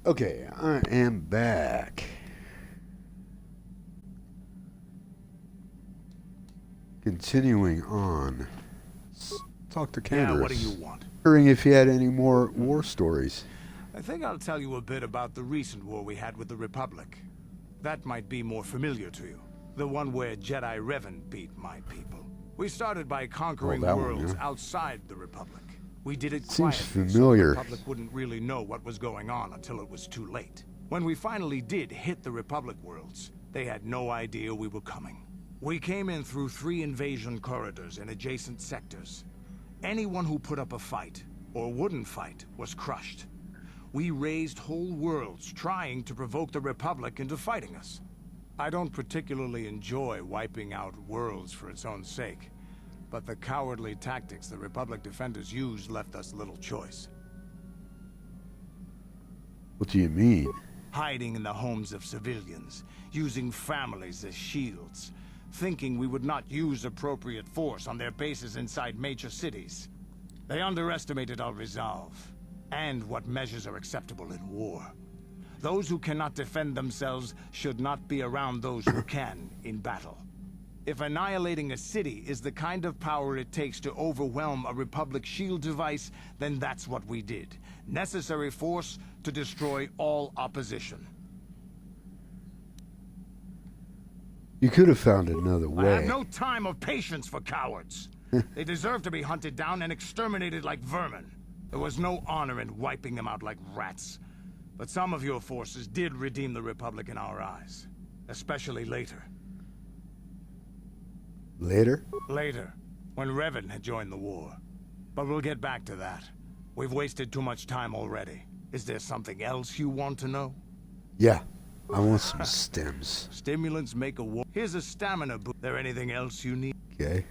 Okay, I am back. Continuing on. Talk to Candace. Yeah, what do you want? Wondering if you had any more war stories. I think I'll tell you a bit about the recent war we had with the Republic. That might be more familiar to you. The one where Jedi Revan beat my people. We started by conquering worlds outside the Republic. We did it Seems quietly, familiar. so the Republic wouldn't really know what was going on until it was too late. When we finally did hit the Republic worlds, they had no idea we were coming. We came in through 3 invasion corridors in adjacent sectors. Anyone who put up a fight, or wouldn't fight, was crushed. We raised whole worlds trying to provoke the Republic into fighting us. I don't particularly enjoy wiping out worlds for its own sake, but the cowardly tactics the Republic defenders used left us little choice. What do you mean? Hiding in the homes of civilians, using families as shields, thinking we would not use appropriate force on their bases inside major cities. They underestimated our resolve, and what measures are acceptable in war. Those who cannot defend themselves should not be around those who can in battle. If annihilating a city is the kind of power it takes to overwhelm a Republic shield device, then that's what we did. Necessary force to destroy all opposition. You could have found another way. I have no time or patience for cowards. They deserve to be hunted down and exterminated like vermin. There was no honor in wiping them out like rats. But some of your forces did redeem the Republic in our eyes. Especially later. Later? Later, when Revan had joined the war. But we'll get back to that. We've wasted too much time already. Is there something else you want to know? Yeah. I want some stems. Stimulants make a war. Here's a stamina boost. There anything else you need? Okay.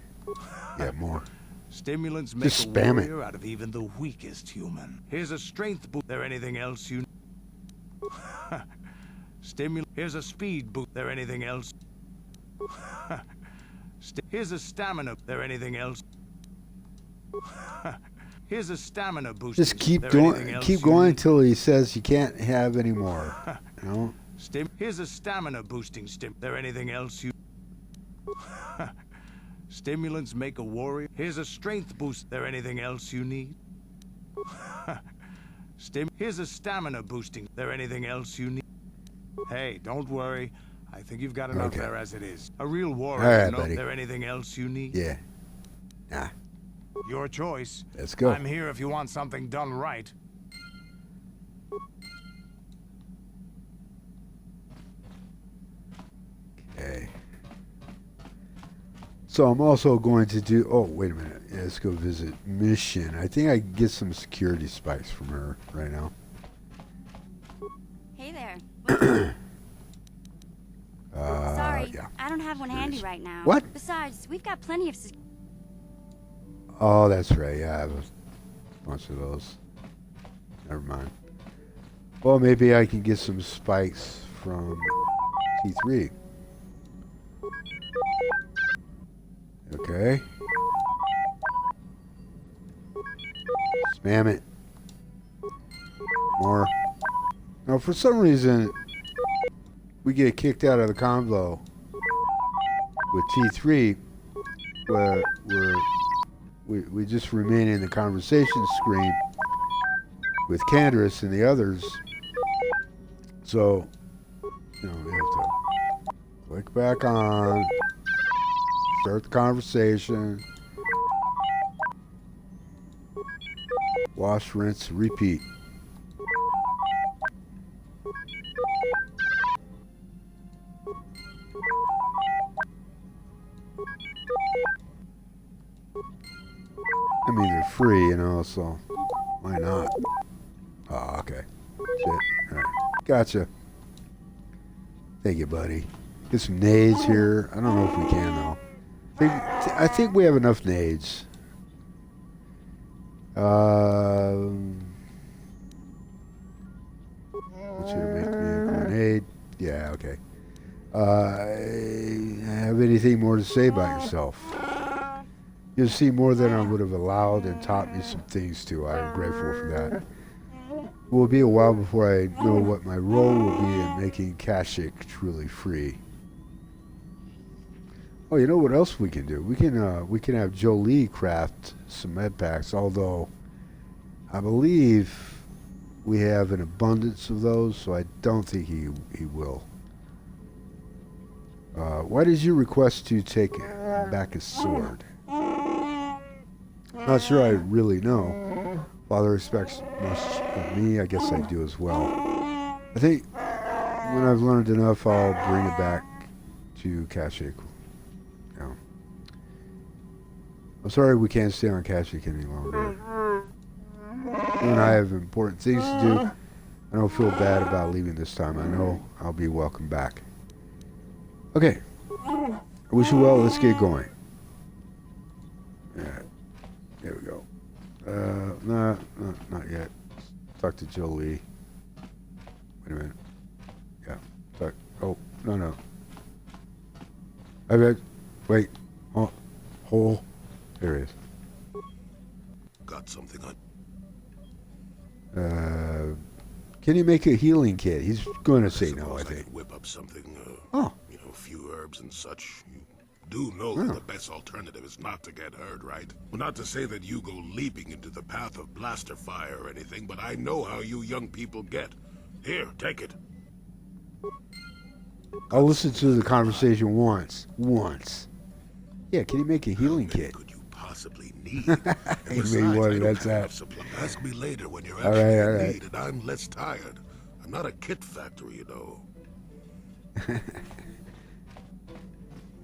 Yeah, more. Stimulants make Just a spam warrior out of even the weakest human. Here's a strength boost. There anything else you need? Here's a speed boost. There anything else? Here's a stamina. There anything else? Here's a stamina boost. Just keep doing. Keep going until he says you can't have any more. You know? Here's a stamina boosting stim. There anything else you? Stimulants make a warrior. Here's a strength boost. There anything else you need? Here's a stamina boosting. There anything else you need? Hey, don't worry. I think you've got enough there as it is. A real warrior. All right, no, buddy. There anything else you need? Yeah. Nah. Your choice. Let's go. I'm here if you want something done right. Okay. So I'm also going to do... Oh, wait a minute. Yeah, let's go visit Mission. I think I can get some security spikes from her right now. Hey there. Sorry, yeah. I don't have one handy right now. What? Besides, we've got plenty of... Oh, that's right. Yeah, I have a bunch of those. Never mind. Well, maybe I can get some spikes from T3. Okay. Spam it. More. Now, for some reason, we get kicked out of the convo with T3, where we just remain in the conversation screen with Candace and the others. So, you know, we have to click back on, start the conversation, wash, rinse, repeat. I mean, they're free, you know, so why not? Oh, okay. Shit. All right. Gotcha. Thank you, buddy. Get some nades here. I don't know if we can, though. I think we have enough nades. Want you to make me a grenade. Yeah, okay. Have anything more to say about yourself? You'll see more than I would have allowed and taught me some things too. I am grateful for that. will be a while before I know what my role will be in making Kashyyyk truly free. Oh, you know what else we can do? We can have Jolie craft some med packs, although I believe we have an abundance of those, so I don't think he will. Why did you request to take back his sword? Not sure I really know. Father respects much of me, I guess I do as well. I think when I've learned enough, I'll bring it back to Kashyyyk. Yeah. I'm sorry we can't stay on Kashyyyk any longer. You and I have important things to do. I don't feel bad about leaving this time. I know I'll be welcome back. Okay. I wish you well. Let's get going. Yeah. There we go. Not yet. Talk to Jolie. Wait a minute. Yeah. Talk. Oh, no. I bet. Wait. Oh. There it is. Got something on. Can you make a healing kit? He's going to say no, I Suppose think. could whip up something. Oh. You know, a few herbs and such. You do know that the best alternative is not to get hurt, right? Well, not to say that you go leaping into the path of blaster fire or anything, but I know how you young people get. Here, take it. I'll listen to the conversation once. Yeah, can you make a healing How many kit? could you possibly need? Hey, me one, that's that. Ask me later when you're All actually right, in all right. need and I'm less tired. I'm not a kit factory, you know.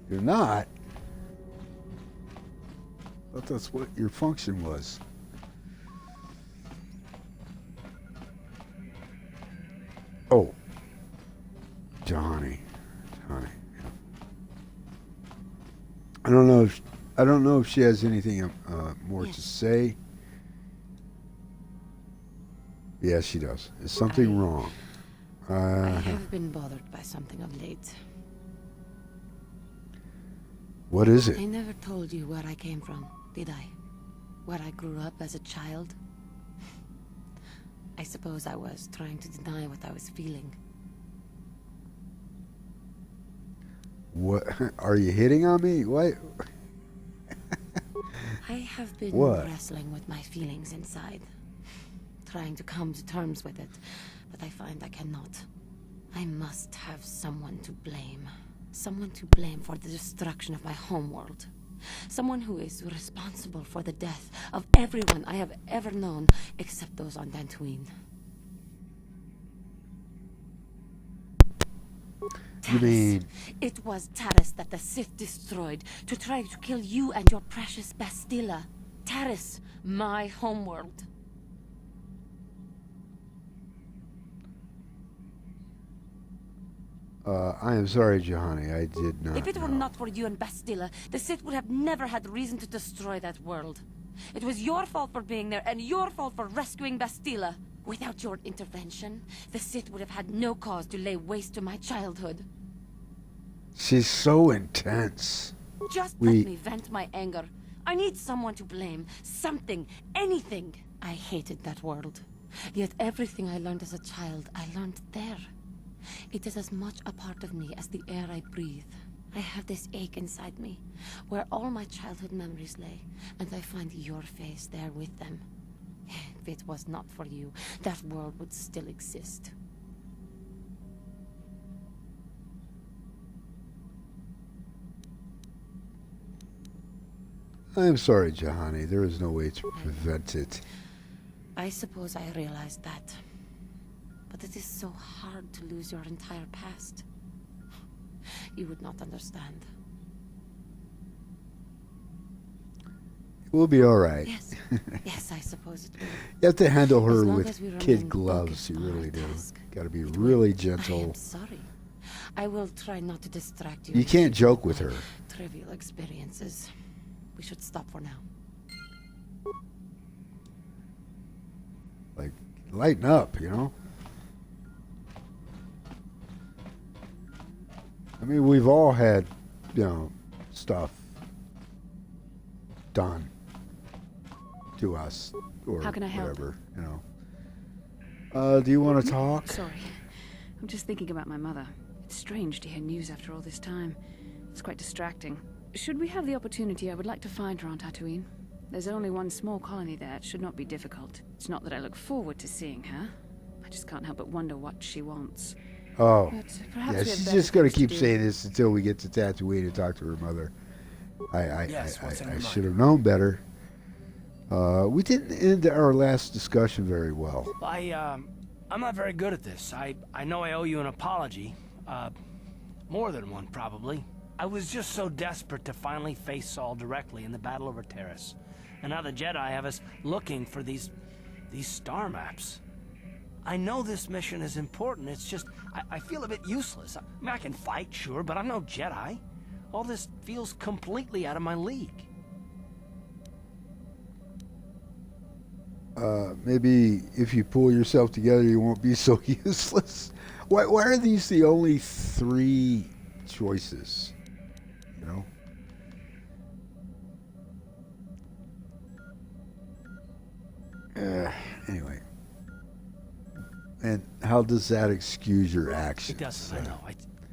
You're not? I thought that's what your function was. Oh. Johnny. Yeah. I don't know if she has anything more to say. Yes, she does. Is something wrong? I have been bothered by something of late. What is it? I never told you where I came from, did I? Where I grew up as a child? I suppose I was trying to deny what I was feeling. What? Are you hitting on me? What? I have been What? wrestling with my feelings inside. Trying to come to terms with it, but I find I cannot. I must have someone to blame. Someone to blame for the destruction of my homeworld. Someone who is responsible for the death of everyone I have ever known, except those on Tatooine. You mean? It was Taris that the Sith destroyed to try to kill you and your precious Bastila. Taris, my homeworld. I am sorry, Johanny. I did not If it were know. not for you and Bastila, the Sith would have never had reason to destroy that world. It was your fault for being there, and your fault for rescuing Bastila. Without your intervention, the Sith would have had no cause to lay waste to my childhood. She's so intense. Just let me vent my anger. I need someone to blame. Something. Anything. I hated that world. Yet everything I learned as a child, I learned there. It is as much a part of me as the air I breathe. I have this ache inside me, where all my childhood memories lay, and I find your face there with them. If it was not for you, that world would still exist. I am sorry, Johanny. There is no way to prevent it. I suppose I realized that. But it is so hard to lose your entire past. You would not understand. We'll be all right. Yes, yes, I suppose it will. You have to handle her As long with as we remain kid gloves. focused You on our really do. task, Got to be it really will. I gentle. am sorry. I will try not to distract you. You can't joke with her. Trivial experiences. We should stop for now. Like, lighten up, you know? I mean, we've all had, you know, stuff done to us or How can I help? whatever, you know. Do you want to talk? Sorry. I'm just thinking about my mother. It's strange to hear news after all this time. It's quite distracting. Should we have the opportunity, I would like to find her on Tatooine. There's only one small colony there. It should not be difficult. It's not that I look forward to seeing her. I just can't help but wonder what she wants. Oh. But perhaps Yeah, we have she's better just going to things keep do. saying this until we get to Tatooine and talk to her mother. Yes, what's in your I mind? should have known better. We didn't end our last discussion very well. I'm not very good at this. I know I owe you an apology. More than one, probably. I was just so desperate to finally face Saul directly in the battle over Terrace. And now the Jedi have us looking for these star maps. I know this mission is important, it's just, I feel a bit useless. I mean, I can fight, sure, but I'm no Jedi. All this feels completely out of my league. Maybe if you pull yourself together, you won't be so useless. Why are these the only 3 choices? You know? Anyway. And how does that excuse your actions? It doesn't, I know.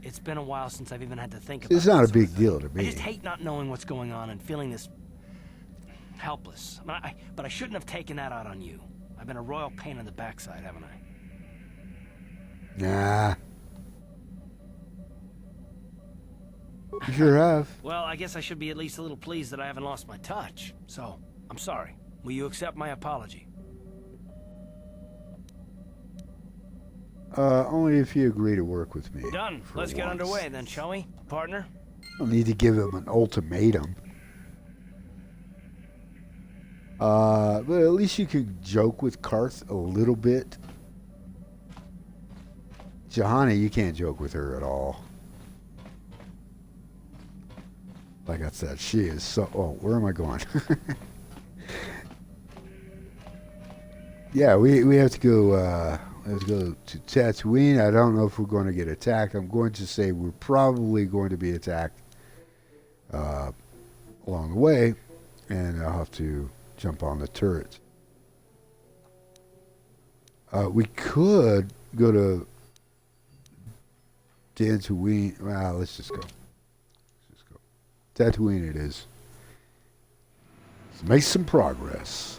It's been a while since I've even had to think about It's not a this sort big of deal thing. to me. I just hate not knowing what's going on and feeling this helpless. But I shouldn't have taken that out on you. I've been a royal pain in the backside, haven't I? Nah. You sure have. Well, I guess I should be at least a little pleased that I haven't lost my touch. So, I'm sorry. Will you accept my apology? Only if you agree to work with me. Done. for Let's get once. underway then, shall we, partner? Don't need to give him an ultimatum. But at least you could joke with Carth a little bit. Johanna, you can't joke with her at all. Like I said, she is so... Oh, where am I going? Yeah, we have to go... let's go to Tatooine. I don't know if we're going to get attacked. I'm going to say we're probably going to be attacked along the way, and I'll have to jump on the turret. We could go to Tatooine. Well, let's just go. Tatooine it is. Let's make some progress.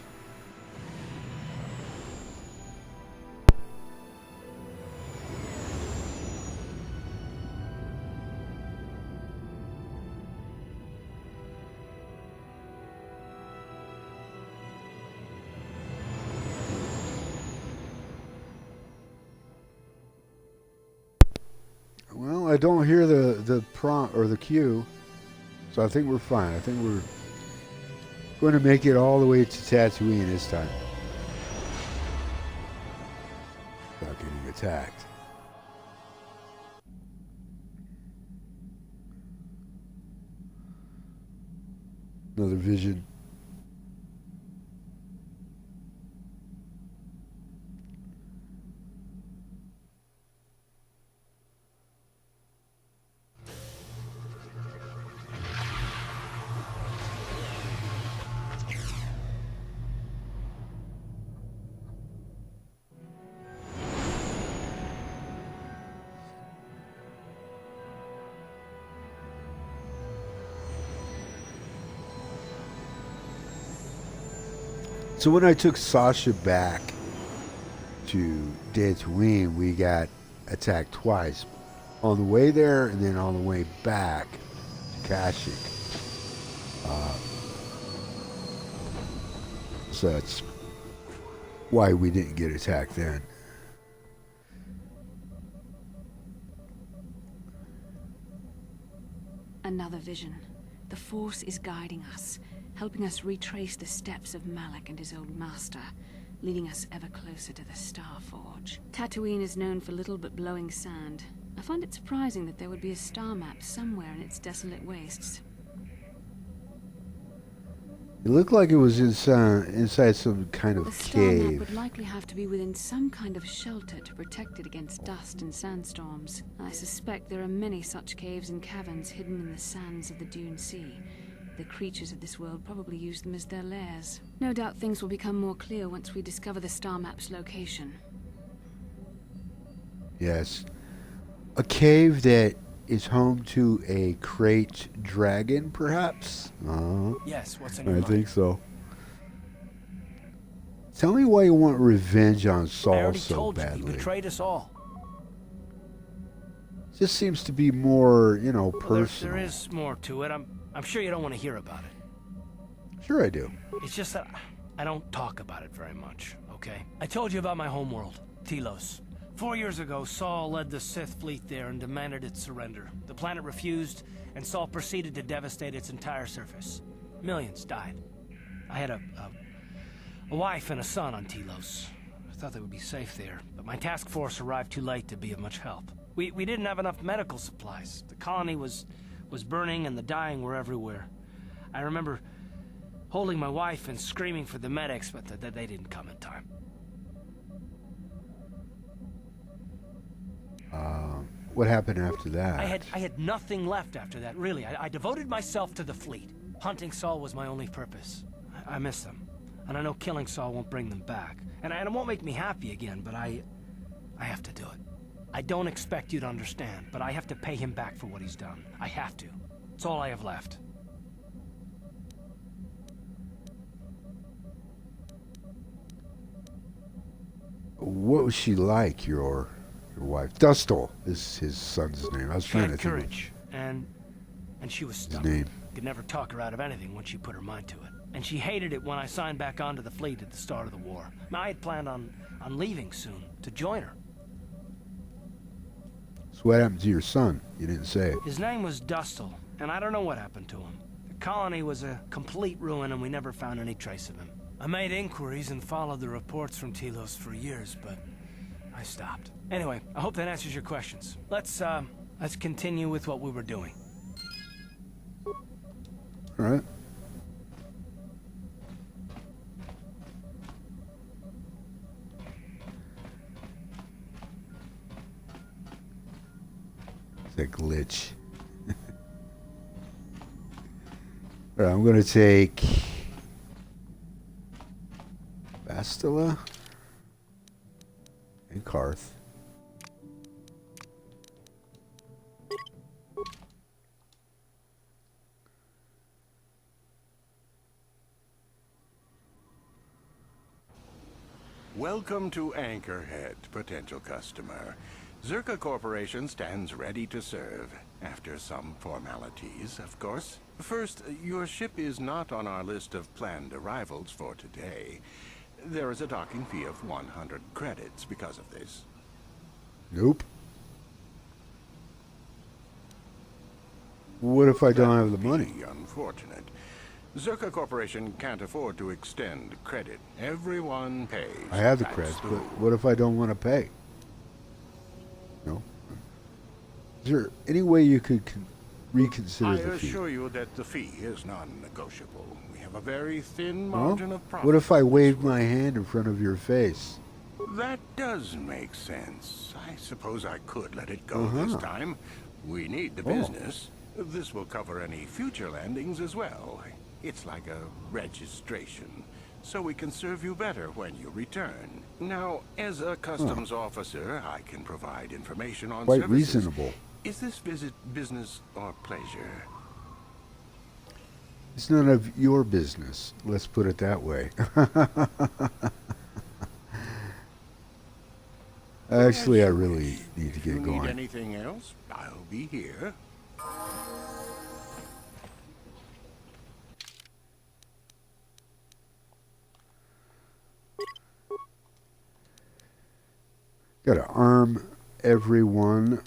Well, I don't hear the prompt or the cue, so I think we're fine. I think we're going to make it all the way to Tatooine this time without getting attacked. Another vision. So when I took Sasha back to Tatooine, we got attacked twice. On the way there and then on the way back to Kashyyyk. So that's why we didn't get attacked then. Another vision. The Force is guiding us, helping us retrace the steps of Malak and his old master, leading us ever closer to the Star Forge. Tatooine is known for little but blowing sand. I find it surprising that there would be a star map somewhere in its desolate wastes. It looked like it was inside some kind of The star map cave. would likely have to be within some kind of shelter to protect it against dust and sandstorms. I suspect there are many such caves and caverns hidden in the sands of the Dune Sea. The creatures of this world probably use them as their lairs. No doubt things will become more clear once we discover the star map's location. Yes. A cave that is home to a crate dragon, perhaps? Yes, what's in your I mind? think so. Tell me why you want revenge on I Saul already so told you, he badly. betrayed us all. Just seems to be more, you know, Well, personal. there is more to it. I'm sure you don't want to hear about it. Sure I do. It's just that I don't talk about it very much, okay? I told you about my homeworld, Telos. 4 years ago, Saul led the Sith fleet there and demanded its surrender. The planet refused, and Saul proceeded to devastate its entire surface. Millions died. I had a wife and a son on Telos. I thought they would be safe there, but my task force arrived too late to be of much help. We didn't have enough medical supplies. The colony was burning and the dying were everywhere. I remember holding my wife and screaming for the medics, but they didn't come in time. What happened after that? I had nothing left after that, really. I devoted myself to the fleet. Hunting Saul was my only purpose. I miss them. And I know killing Saul won't bring them back. And it won't make me happy again, but I have to do it. I don't expect you to understand, but I have to pay him back for what he's done. I have to. It's all I have left. What was she like, your wife? Dustil is his son's name. I was She trying to had think of courage, and she was his stubborn. name. Could never talk her out of anything once she put her mind to it. And she hated it when I signed back onto the fleet at the start of the war. Now, I had planned on leaving soon to join her. So what happened to your son? You didn't say it. His name was Dustil, and I don't know what happened to him. The colony was a complete ruin, and we never found any trace of him. I made inquiries and followed the reports from Telos for years, but I stopped. Anyway, I hope that answers your questions. Let's continue with what we were doing. All right. It's a glitch. All right, I'm going to take Bastila and Carth. Welcome to Anchorhead, potential customer. Czerka Corporation stands ready to serve. After some formalities, of course. First, your ship is not on our list of planned arrivals for today. There is a docking fee of 100 credits because of this. Nope. What if I don't have the money? Be unfortunate. Czerka Corporation can't afford to extend credit. Everyone pays. I have the That's credits, the but rule. what if I don't want to pay? No. Is there any way you could reconsider I the fee? assure you that the fee is non-negotiable. We have a very thin Well, margin of profit. what if I waved my hand in front of your face? That does make sense. I suppose I could let it go this time. We need the business. This will cover any future landings as well. It's like a registration, so we can serve you better when you return. Now, as a customs officer, I can provide information on Quite services. reasonable. Is this visit business or pleasure? It's none of your business. Let's put it that way. Actually, I really need to If you get need going. anything else, I'll be here. Got to arm everyone,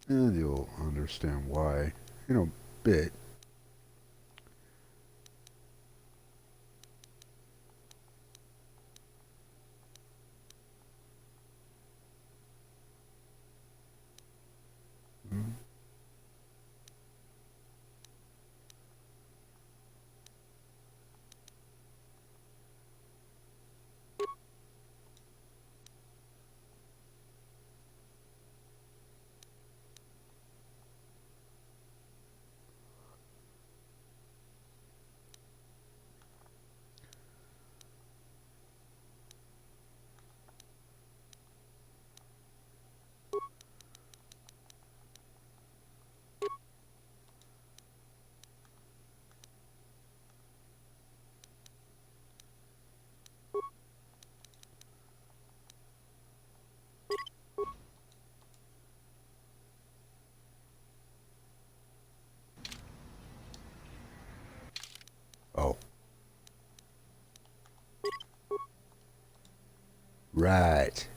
and you'll understand why in a bit. right.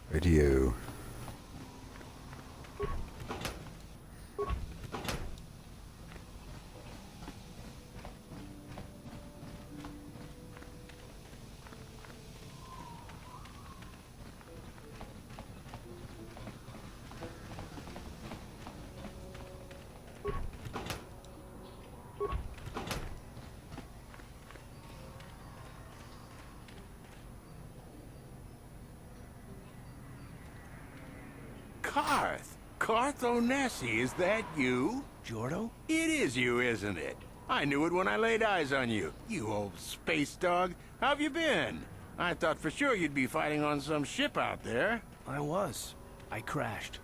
Radio. Carth Onesi, is that you? Jordo? It is you, isn't it? I knew it when I laid eyes on you. You old space dog. How have you been? I thought for sure you'd be fighting on some ship out there. I was. I crashed.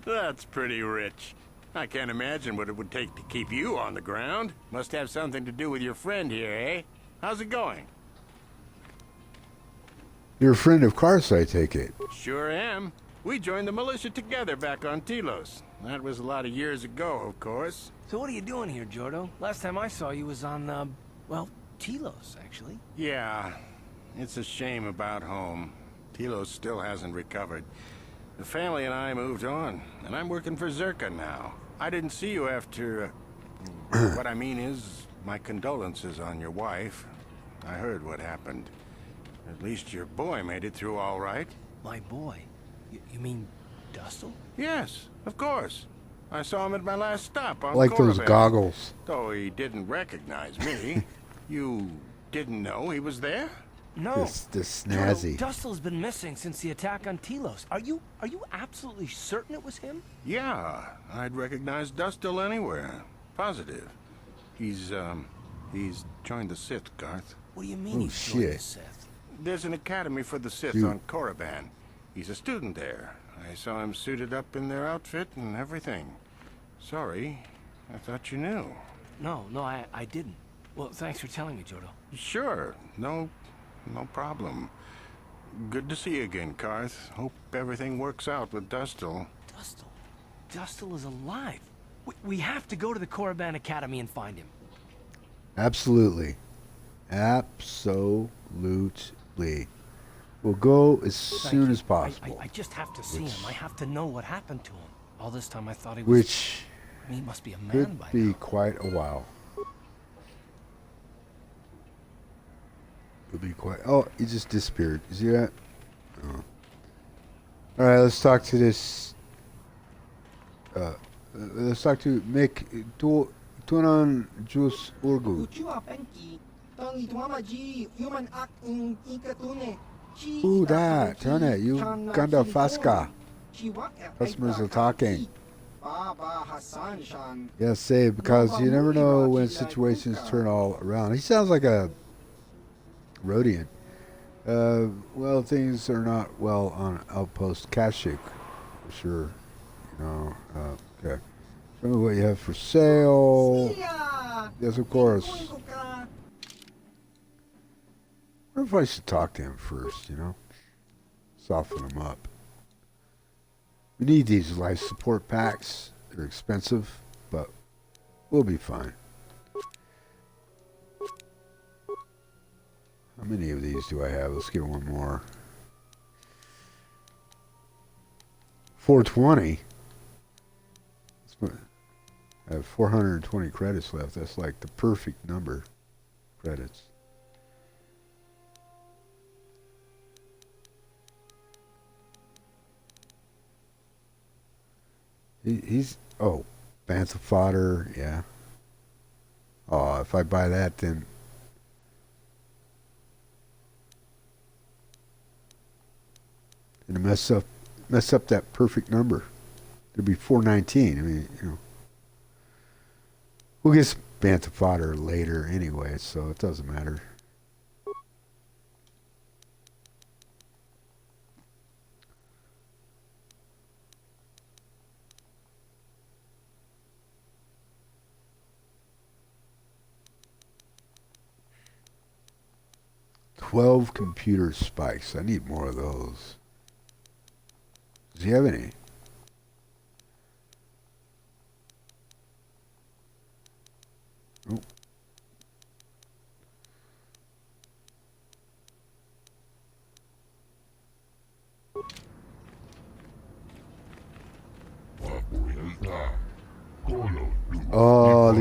That's pretty rich. I can't imagine what it would take to keep you on the ground. Must have something to do with your friend here, eh? How's it going? You're a friend of Carth's, I take it. Sure am. We joined the militia together back on Telos. That was a lot of years ago, of course. So what are you doing here, Jordo? Last time I saw you was on, well, Telos, actually. Yeah, it's a shame about home. Telos still hasn't recovered. The family and I moved on, and I'm working for Czerka now. I didn't see you after... what I mean is, my condolences on your wife. I heard what happened. At least your boy made it through all right. My boy? You mean Dustil? Yes, of course. I saw him at my last stop on Like those Korriban. goggles. Though he didn't recognize me. You didn't know he was there? No. This snazzy. Jordo, Dustil's been missing since the attack on Telos. Are you absolutely certain it was him? Yeah, I'd recognize Dustil anywhere. Positive. He's joined the Sith, Carth. What do you mean Oh, he's joined the shit. Sith? There's an academy for the Sith Shoot. on Korriban. He's a student there. I saw him suited up in their outfit and everything. Sorry, I thought you knew. No, I didn't. Well, thanks for telling me, Jordo. Sure, no problem. Good to see you again, Carth. Hope everything works out with Dustil. Dustil is alive. We have to go to the Korriban Academy and find him. Absolutely. Absolutely. We'll go as soon as possible. I just have to see him. I have to know what happened to him. All this time I thought he was... Which I mean, he must be a man could by be now. quite a while. Could be quite... Oh, he just disappeared. You see that? Oh. Alright, let's talk to this... let's talk to Mick Tunan Jus Urgu. Who that? Turn it. You Ganda Faska. Customers are talking. Yes, say because you never know when situations turn all around. He sounds like a Rhodian. Well, things are not well on Outpost Kashyyyk, for sure. You know, okay. Show me what you have for sale. Yes, of course. I wonder if I should talk to him first, you know? Soften him up. We need these life support packs. They're expensive, but we'll be fine. How many of these do I have? Let's get one more. 420. I have 420 credits left. That's like the perfect number. Credits. He's bantha fodder, yeah. Oh, if I buy that, then it'll mess up that perfect number. It'll be 419. I mean, you know, we'll get some bantha fodder later anyway, so it doesn't matter. $12 computer spikes. I need more of those. Does he have any? Oh,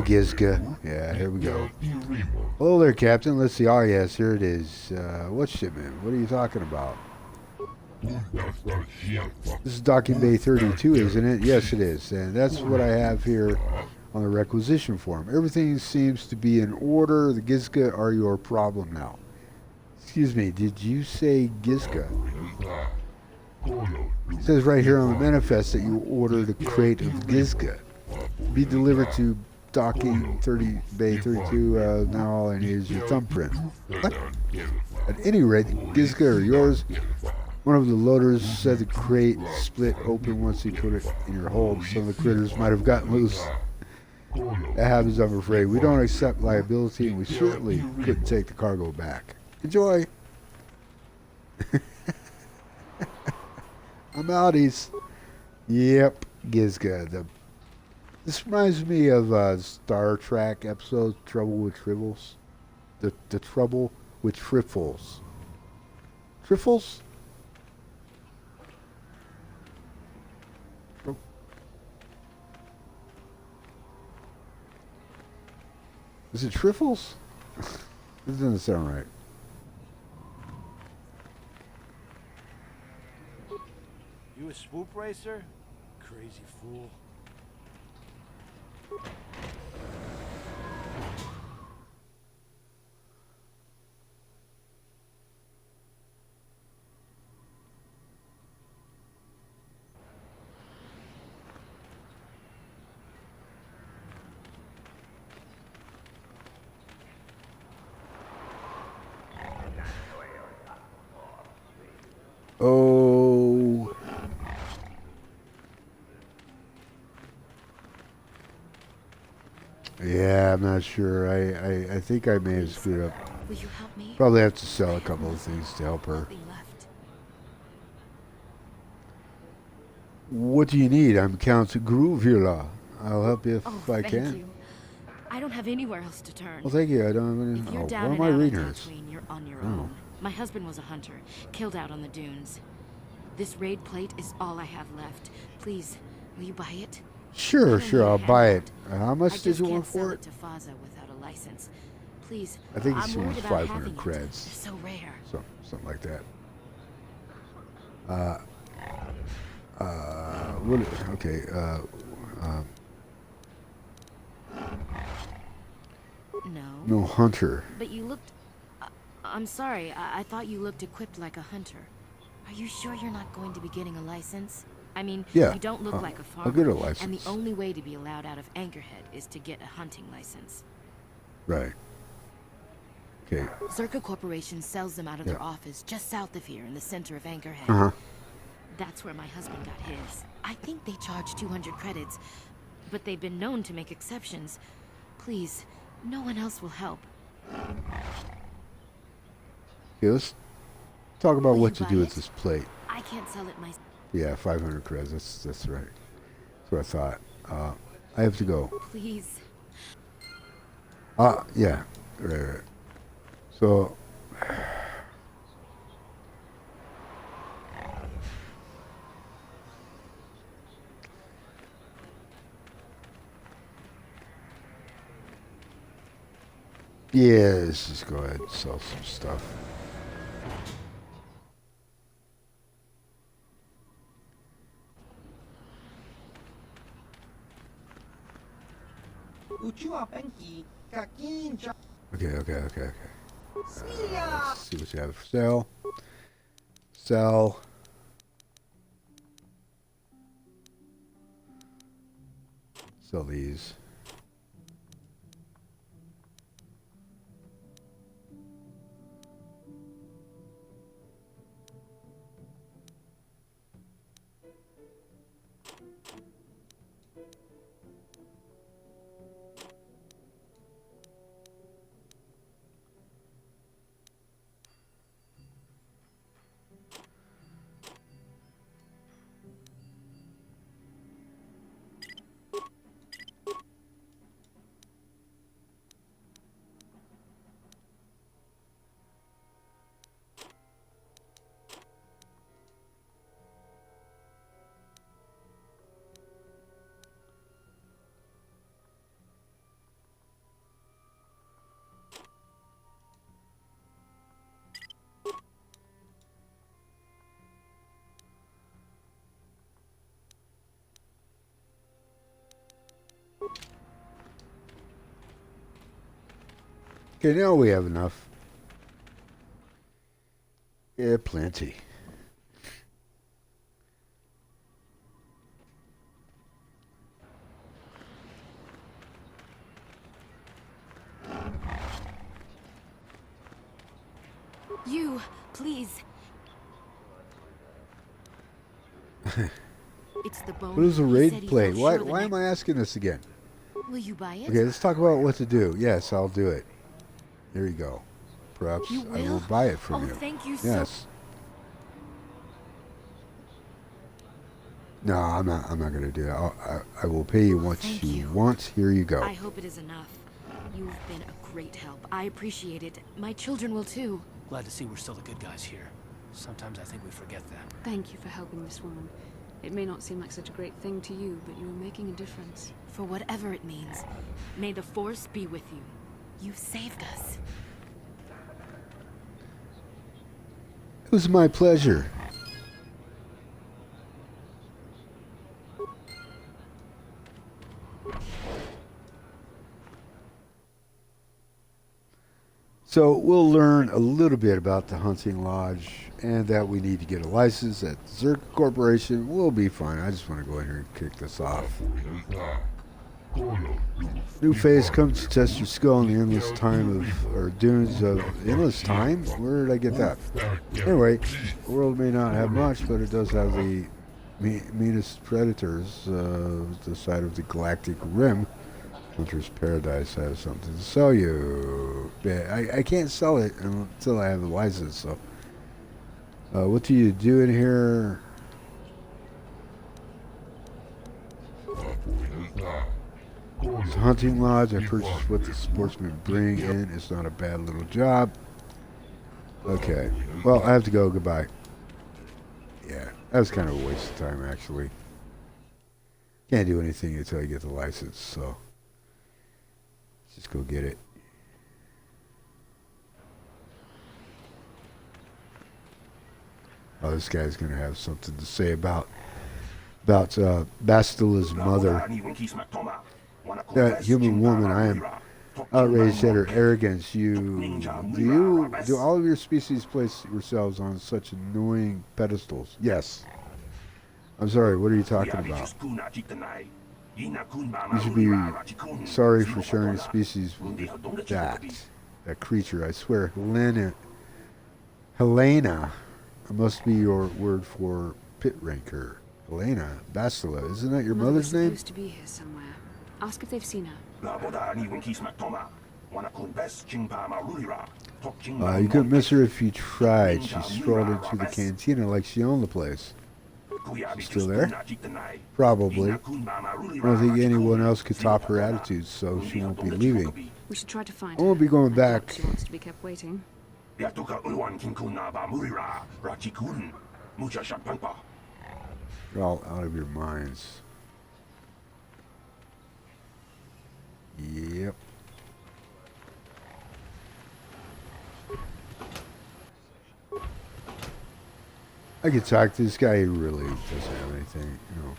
Gizka. Yeah, here we go. Hello there, Captain. Let's see. Oh, yes, here it is. What shipment? What are you talking about? This is docking bay 32, isn't it? Yes, it is. And that's what I have here on the requisition form. Everything seems to be in order. The Gizka are your problem now. Excuse me, did you say Gizka? It says right here on the manifest that you ordered a crate of Gizka. Be delivered to docking 30 bay 32. Now all I need is your thumbprint. What? At any rate, Gizka are yours. One of the loaders said the crate split open once he put it in your hold. Some of the critters might have gotten loose. That happens, I'm afraid. We don't accept liability, and we certainly couldn't take the cargo back. Enjoy. I'm outies. Yep, Gizka. This reminds me of a Star Trek episode, Trouble with Tribbles. The Trouble with Trifles. Trifles? Is it Trifles? This doesn't sound right. You a swoop racer? Crazy fool. Oh. Yeah, I'm not sure. I think I may have screwed up. Will you help me? Probably have to sell a couple of things to help her. Nothing left. What do you need? I'm Count GrooveSim. I'll help you if I thank can. you. I don't have anywhere else to turn. Well, thank you. I don't have any. If you're Oh, down why and am I out reading on this? Tatooine, you're on your own. My husband was a hunter, killed out on the dunes. This raid plate is all I have left. Please, will you buy it? Sure, I'll buy it. How I much just did you can't want sell for it it? to Faza without a license. Please, I think it's I'm worried about 500 having it. creds. They're so rare. Something like that. What? Okay. No. No hunter. But you looked... I'm sorry, I thought you looked equipped like a hunter. Are you sure you're not going to be getting a license? I mean, Yeah, you don't look like a farmer. I'll get a And license. the only way to be allowed out of Anchorhead is to get a hunting license. Right. Okay. Czerka Corporation sells them out of Yeah. their office just south of here in the center of Anchorhead. Uh-huh. That's where my husband got his. I think they charge 200 credits, but they've been known to make exceptions. Please, no one else will help. Okay, let's talk about Will what you to do buy with it? this plate. I can't sell it myself. Yeah, 500 creds. That's right. That's what I thought. I have to go. Please. Yeah. Right. So. Yeah, let's just go ahead and sell some stuff. Okay. Let's see what you have for sale. Sell. Sell these. Okay, now we have enough. Yeah, plenty. You, please. It's the bone. What is a He raid said he play? felt Why sure the am I asking this again? Will you buy it? Okay, let's talk about what to do. Yes, I'll do it. There you go. Perhaps You I will will? buy it from Oh, you. thank you so- Yes. No, I'm not going to do that. I will pay you once Thank you you. want. Here you go. I hope it is enough. You've been a great help. I appreciate it. My children will too. Glad to see we're still the good guys here. Sometimes I think we forget that. Thank you for helping this woman. It may not seem like such a great thing to you, but you are making a difference. For whatever it means, may the Force be with you. You've saved us. It was my pleasure. So we'll learn a little bit about the hunting lodge and that we need to get a license at the Czerka Corporation. We'll be fine. I just want to go in here and kick this off. New phase comes to test your skill in the endless time of, or dunes of, endless time? Where did I get that? Anyway, the world may not have much, but it does have the meanest predators, the side of the galactic rim. Hunter's Paradise has something to sell you. I can't sell it until I have the license, so. What do you do in here? It's a hunting lodge. I purchased what the sportsmen bring in. It's not a bad little job. Okay. Well, I have to go. Goodbye. Yeah, that was kind of a waste of time, actually. Can't do anything until you get the license, so. Just go get it. Oh, this guy's gonna have something to say about Bastila's mother. That human woman. I am outraged at her arrogance. Do all of your species place yourselves on such annoying pedestals? Yes. I'm sorry. What are you talking about? You should be sorry for sharing a species with that creature. I swear, Helena, must be your word for pit ranker. Helena, Bastila, isn't that your mother's name? Supposed to be here somewhere. Ask if they've seen her. You couldn't miss her if you tried. She strolled into the cantina like she owned the place. She's still there? Probably. I don't think anyone else could top her attitude, so she won't be leaving. We should try to find I her. won't be going I doubt back. She wants to be kept waiting. You're all out of your minds. Yep. I could talk to this guy. He really doesn't have anything, you know.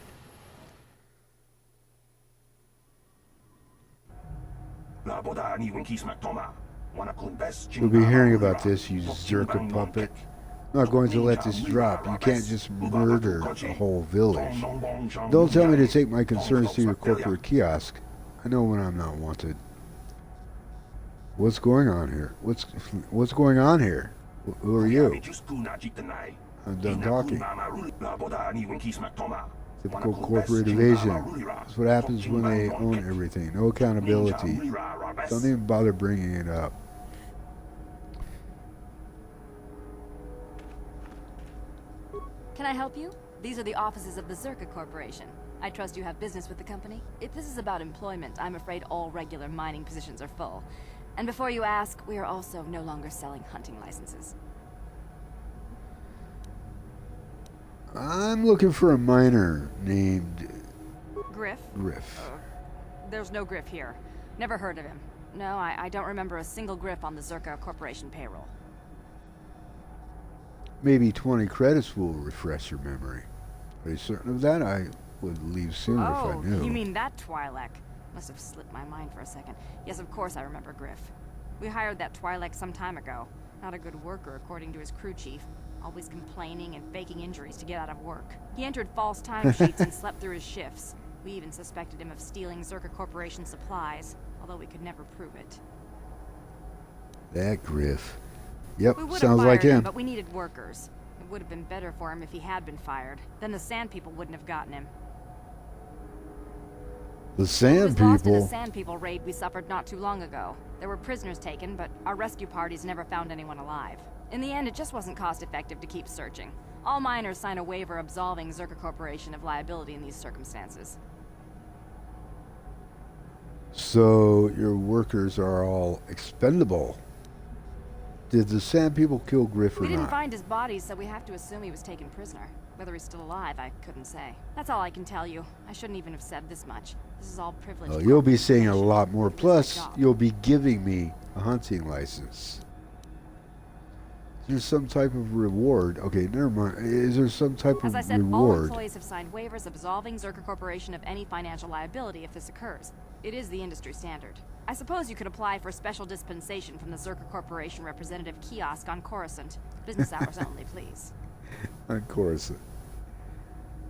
You'll be hearing about this, you Czerka puppet. I'm not going to let this drop. You can't just murder a whole village. Don't tell me to take my concerns to your corporate kiosk. I know when I'm not wanted. What's going on here? What's going on here? Who are you? I'm done talking. Typical corporate evasion. That's what happens when they own everything. No accountability. Don't even bother bringing it up. Can I help you? These are the offices of the Czerka Corporation. I trust you have business with the company. If this is about employment, I'm afraid all regular mining positions are full. And before you ask, we are also no longer selling hunting licenses. I'm looking for a miner named Griff? Griff. There's no Griff here. Never heard of him. No, I don't remember a single Griff on the Czerka Corporation payroll. Maybe 20 credits will refresh your memory. Are you certain of that? I would leave sooner if I knew. You mean that Twi'lek? Must have slipped my mind for a second. Yes, of course I remember Griff. We hired that Twi'lek some time ago. Not a good worker, according to his crew chief. Always complaining and faking injuries to get out of work. He entered false timesheets and slept through his shifts. We even suspected him of stealing Czerka Corporation supplies, although we could never prove it. That Griff. Yep, We would have sounds fired like him. but we needed workers. It would have been better for him if he had been fired. Then the Sand People wouldn't have gotten him. The He Sand was lost in a People. Sand People raid we suffered not too long ago. There were prisoners taken, but our rescue parties never found anyone alive. In the end, it just wasn't cost-effective to keep searching. All miners sign a waiver absolving Czerka Corporation of liability in these circumstances. So your workers are all expendable. Did the Sand People kill Griff or We didn't not? find his body, so we have to assume he was taken prisoner. Whether he's still alive, I couldn't say. That's all I can tell you. I shouldn't even have said this much. This is all privileged. Well, you'll be corporate saying a information. lot more. It's my Plus, job. you'll be giving me a hunting license. Is there some type of reward? Okay, never mind. Is there some type As of I said, all reward? employees have signed waivers absolving Czerka Corporation of any financial liability if this occurs. It is the industry standard. I suppose you could apply for special dispensation from the Czerka Corporation representative kiosk on Coruscant. Business hours only, please. Of course.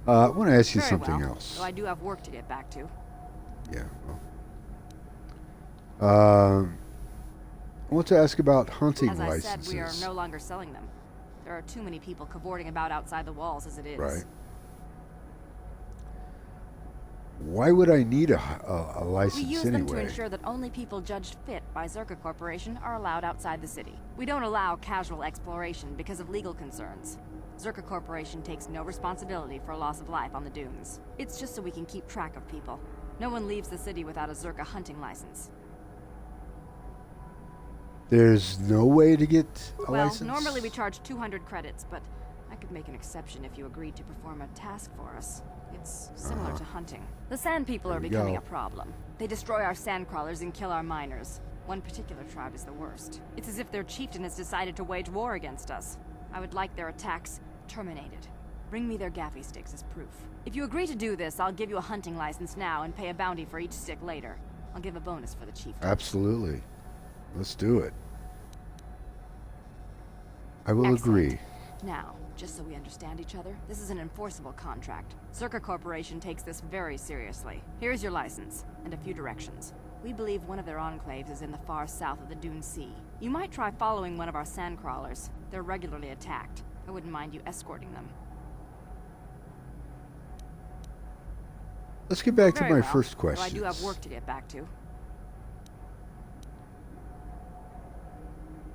I want to ask you Very something well, else. though I do have work to get back to. Yeah. Well. I want to ask about hunting As I licenses. said, we are no longer selling them. There are too many people cavorting about outside the walls as it is. Right. Why would I need a We license use anyway? them to ensure that only people judged fit by Czerka Corporation are allowed outside the city. We don't allow casual exploration because of legal concerns. Czerka Corporation takes no responsibility for loss of life on the dunes. It's just so we can keep track of people. No one leaves the city without a Czerka hunting license. There's no way to get a Well, license? normally we charge 200 credits, but I could make an exception if you agreed to perform a task for us. It's similar to hunting. The Sand People There are we becoming go. a problem. They destroy our sand crawlers and kill our miners. One particular tribe is the worst. It's as if their chieftain has decided to wage war against us. I would like their attacks terminated. Bring me their gaffy sticks as proof. If you agree to do this, I'll give you a hunting license now and pay a bounty for each stick later. I'll give a bonus for the chieftain. Absolutely. Let's do it. I will Excellent. agree. Now, just so we understand each other, this is an enforceable contract. Czerka Corporation takes this very seriously. Here's your license, and a few directions. We believe one of their enclaves is in the far south of the Dune Sea. You might try following one of our sand crawlers. They're regularly attacked. I wouldn't mind you escorting them. Let's get back to Very my well, first though question. I do have work to get back to.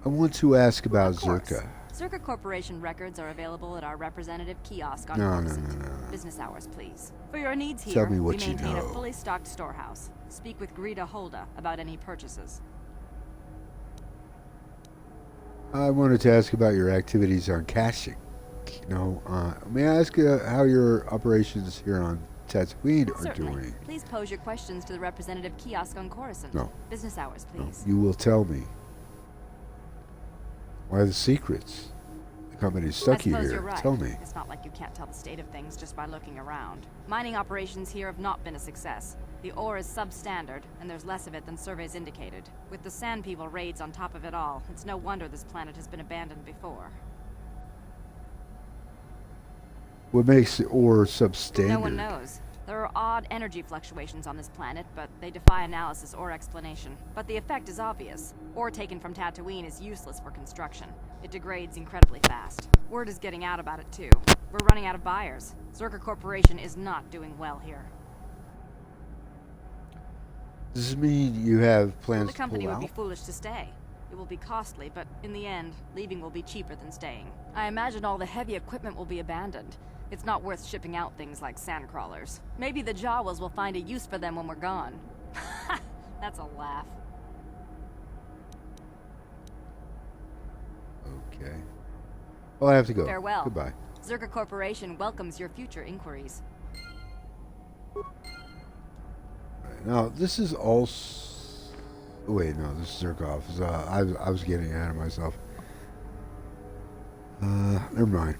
I want to ask about Of course. Czerka. Czerka Corporation records are available at our representative kiosk on No, Coruscant. no. Business hours, please. For your needs Tell here, me what we you maintain know. a fully stocked storehouse. Speak with Greta Holda about any purchases. I wanted to ask about your activities on caching. May I ask how your operations here on Tatooine are Certainly. doing? Please pose your questions to the representative kiosk on Coruscant. No. Business hours, No, please. you will tell me. Why the secrets? The company stuck I you suppose here. you're right. Tell me. It's not like you can't tell the state of things just by looking around. Mining operations here have not been a success. The ore is substandard, and there's less of it than surveys indicated. With the Sand People raids on top of it all, it's no wonder this planet has been abandoned before. What makes the ore substandard? No one knows. There are odd energy fluctuations on this planet, but they defy analysis or explanation. But the effect is obvious. Ore taken from Tatooine is useless for construction. It degrades incredibly fast. Word is getting out about it too. We're running out of buyers. Czerka Corporation is not doing well here. Does this mean you have The plans to company pull would be out? foolish to stay. It will be costly, but in the end, leaving will be cheaper than staying. I imagine all the heavy equipment will be abandoned. It's not worth shipping out things like sand crawlers. Maybe the Jawas will find a use for them when we're gone. That's a laugh. Okay. Well, I have to go. Farewell. Goodbye. Czerka Corporation welcomes your future inquiries. Right, now, this is all... Wait, no, this is Zerkov. I was getting ahead of myself. Never mind.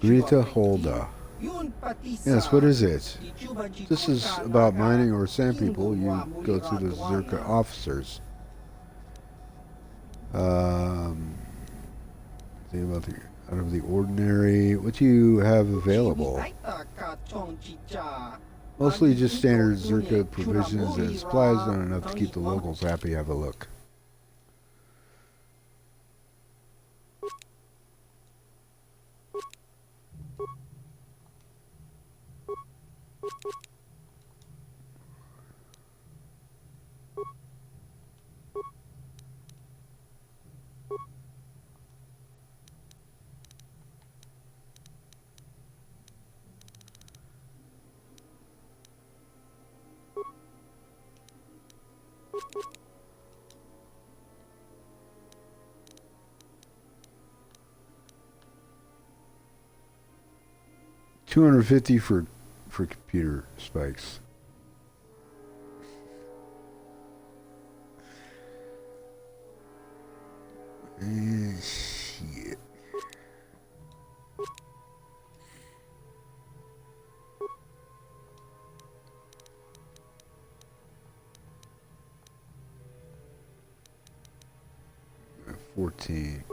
Greta Holda. Yes, what is it? This is about mining or sand people. You go to the Czerka officers. Think about the out of the ordinary. What do you have available? Mostly just standard Czerka provisions and supplies, not enough to keep the locals happy. Have a look. $250 for computer spikes. Shit. $14.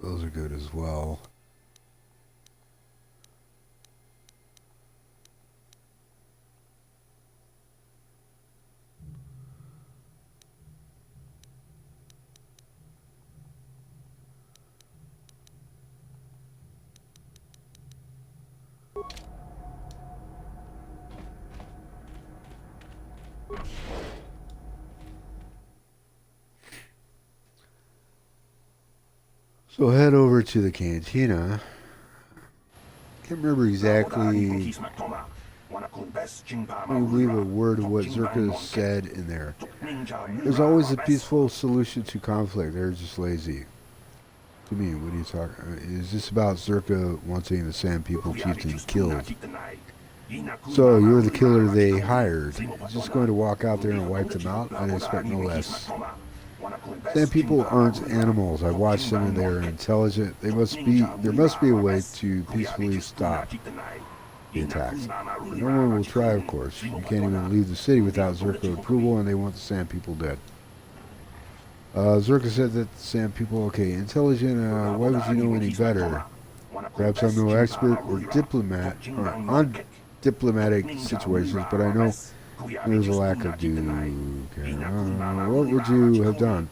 Those are good as well. So head over to the Cantina. Can't remember exactly. I don't believe a word of what Czerka said in there. There's always a peaceful solution to conflict. They're just lazy. What do you mean? What are you talking? Is this about Czerka wanting the Sand People chieftain killed? So you're the killer they hired. Just going to walk out there and wipe them out? I'd expect no less. Sand people aren't animals. I watched them and they're intelligent. There must be a way to peacefully stop the attacks. But no one will try, of course. You can't even leave the city without Czerka approval, and they want the Sand people dead. Czerka said that the Sand people, okay, intelligent, why would you know any better? Perhaps I'm no expert or diplomat, or on diplomatic situations, but I know there's a lack of due care. What would you have done?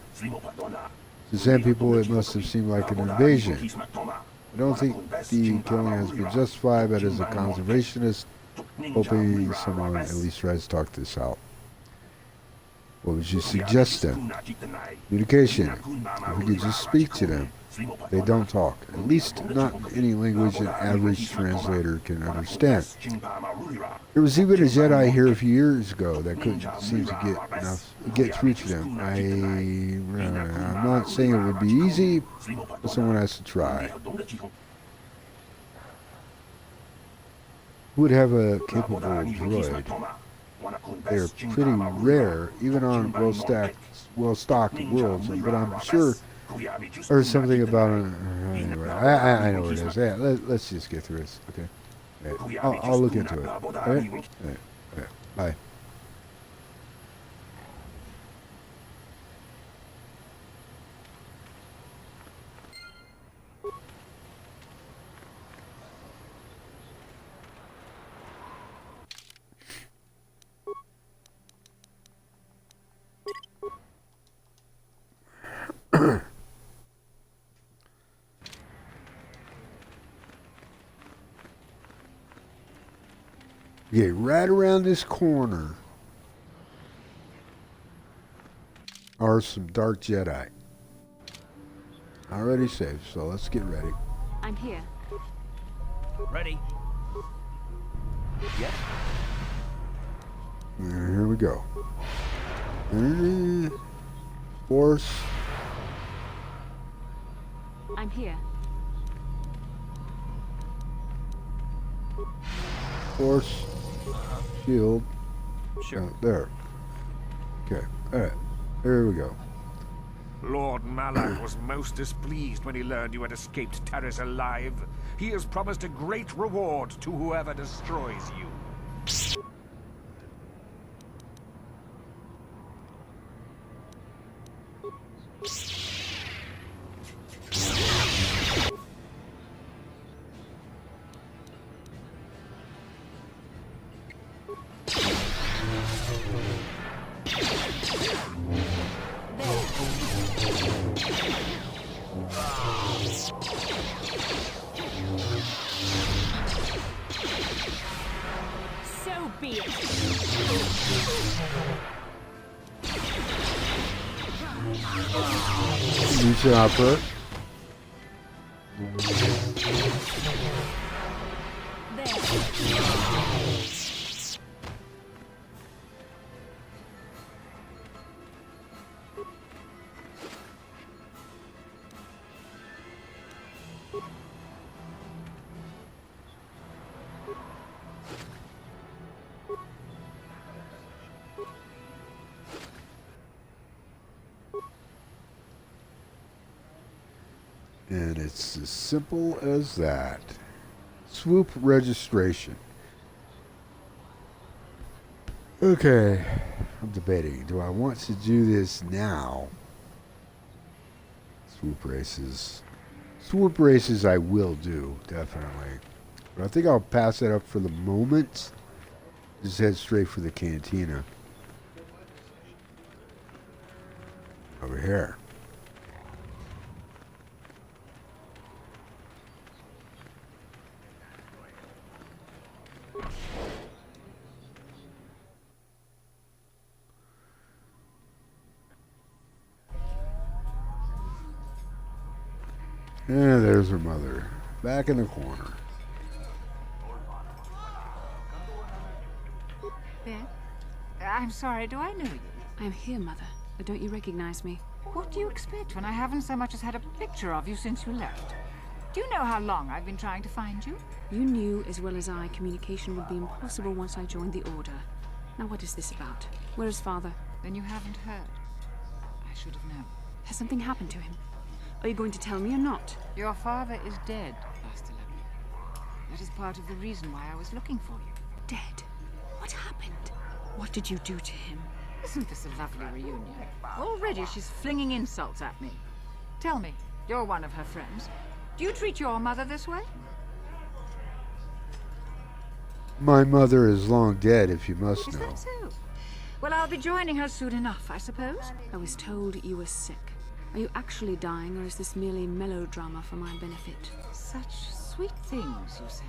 To Sand people, it must have seemed like an invasion. I don't think the killing has been justified, but as a conservationist, hoping someone at least tries to talk this out. What would you suggest then? Communication. If we could just speak to them. They don't talk. At least not any language an average translator can understand. There was even a Jedi here a few years ago that couldn't seem to get through to them. I'm not saying it would be easy, but someone has to try. Who would have a capable droid? They're pretty rare, even on well-stocked worlds, but I'm sure there's something about it. Anyway, I know what it is. Yeah, let's just get through this, okay? Right. I'll look into it. All right? All right. Bye. Okay, right around this corner are some dark Jedi. Already saved, so let's get ready. I'm here. Ready? Yes. Here we go. Force I'm here. Force. Shield. Sure. There. Okay. Alright. There we go. Lord Malak was most displeased when he learned you had escaped Taris alive. He has promised a great reward to whoever destroys you. So be it. New chopper. And it's as simple as that. Swoop registration. Okay. I'm debating. Do I want to do this now? Swoop races. Swoop races I will do, definitely. But I think I'll pass that up for the moment. Just head straight for the Cantina. Over here. And there's her mother, back in the corner. Ben? I'm sorry, do I know you? I'm here, Mother. Don't you recognize me? What do you expect when I haven't so much as had a picture of you since you left? Do you know how long I've been trying to find you? You knew as well as I communication would be impossible once I joined the Order. Now what is this about? Where is Father? Then you haven't heard. I should have known. Has something happened to him? Are you going to tell me or not? Your father is dead, Bastila. That is part of the reason why I was looking for you. Dead? What happened? What did you do to him? Isn't this a lovely reunion? Already she's flinging insults at me. Tell me, you're one of her friends. Do you treat your mother this way? My mother is long dead, if you must Is know. that so? Well, I'll be joining her soon enough, I suppose. I was told you were sick. Are you actually dying, or is this merely melodrama for my benefit? Such sweet things, you say.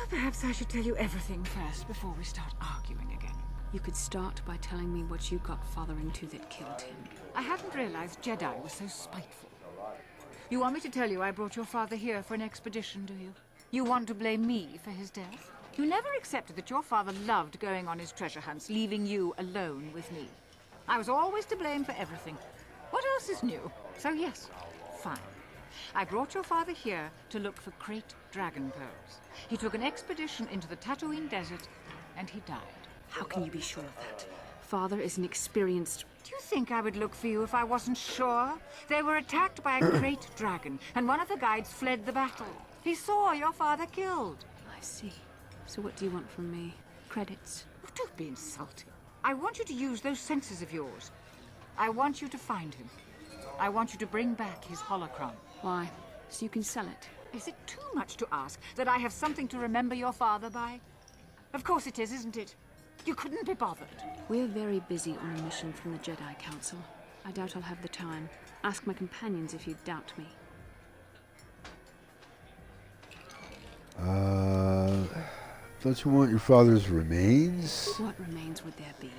Perhaps I should tell you everything first before we start arguing again. You could start by telling me what you got Father into that killed him. I hadn't realized Jedi was so spiteful. You want me to tell you I brought your father here for an expedition, do you? You want to blame me for his death? You never accepted that your father loved going on his treasure hunts, leaving you alone with me. I was always to blame for everything. What else is new? So yes, fine. I brought your father here to look for great dragon pearls. He took an expedition into the Tatooine desert, and he died. How can you be sure of that? Father is an experienced... Do you think I would look for you if I wasn't sure? They were attacked by a great dragon, and one of the guides fled the battle. He saw your father killed. I see. So what do you want from me? Credits? Oh, don't be insulting. I want you to use those senses of yours. I want you to find him. I want you to bring back his holocron. Why? So you can sell it? Is it too much to ask that I have something to remember your father by? Of course it is, isn't it? You couldn't be bothered. We're very busy on a mission from the Jedi Council. I doubt I'll have the time. Ask my companions if you doubt me. Don't you want your father's remains? What remains would there be?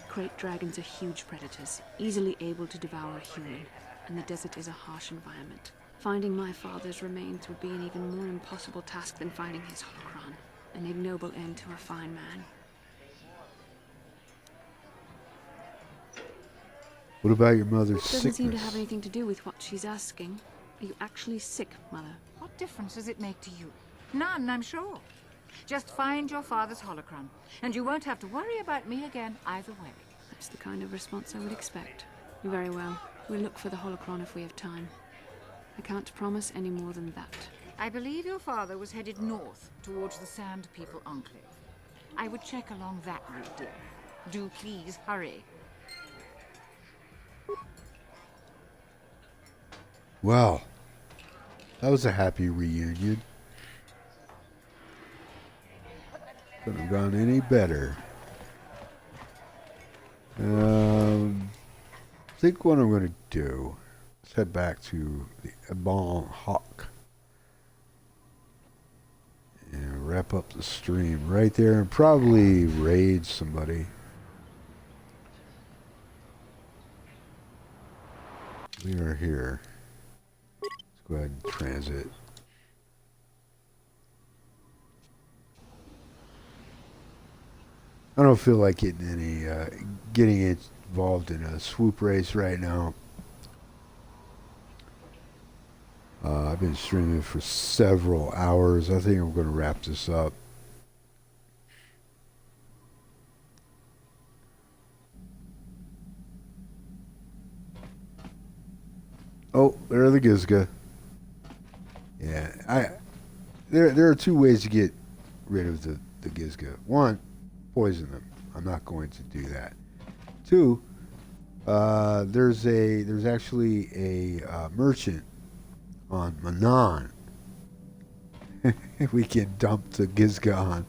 Great dragons are huge predators, easily able to devour a human, and the desert is a harsh environment. Finding my father's remains would be an even more impossible task than finding his holocron, an ignoble end to a fine man. What about your mother's Doesn't sickness? seem to have anything to do with what she's asking. Are you actually sick, Mother? What difference does it make to you? None, I'm sure. Just find your father's holocron, and you won't have to worry about me again either way. That's the kind of response I would expect. Very well. We'll look for the holocron if we have time. I can't promise any more than that. I believe your father was headed north towards the Sand People Enclave. I would check along that route, dear. Do please hurry. Well, that was a happy reunion. Couldn't have gone any better. I think what I'm going to do is head back to the Ebon Hawk and wrap up the stream right there and probably raid somebody. We are here. Let's go ahead and transit. I don't feel like getting involved in a swoop race right now. I've been streaming for several hours. I think I'm going to wrap this up. Oh, there are the Gizga. Yeah, there are two ways to get rid of the Gizga. One, poison them. I'm not going to do that. Two, there's actually a merchant on Manon we can dump the Gizga on.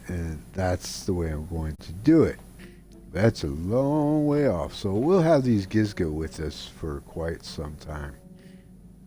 And that's the way I'm going to do it. That's a long way off. So we'll have these Gizga with us for quite some time.